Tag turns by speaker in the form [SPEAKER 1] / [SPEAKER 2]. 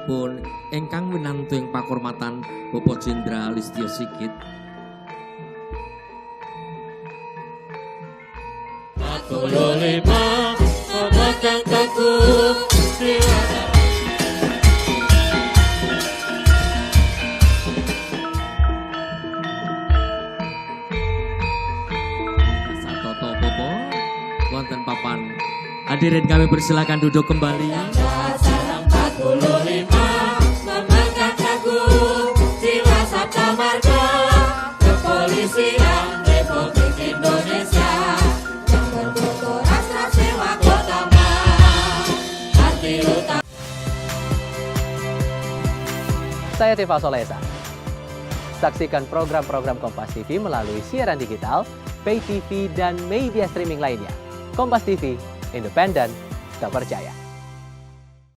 [SPEAKER 1] pun ingkang winantu ing pakurmatan Bapak Jenderal Listio Sigit.
[SPEAKER 2] 45 memegang teguh jiwa.
[SPEAKER 1] Satoto Popo wonten papan. Hadirin kami persilakan duduk kembali.
[SPEAKER 2] 45 memegang teguh jiwa Sabta Marga Kepolisian Republik Indonesia yang bertutur asra sewa utama arti utama.
[SPEAKER 3] Saya Tifa Solesa. Saksikan program-program Kompas TV melalui siaran digital, pay TV, dan media streaming lainnya. Kompas TV, independen, terpercaya.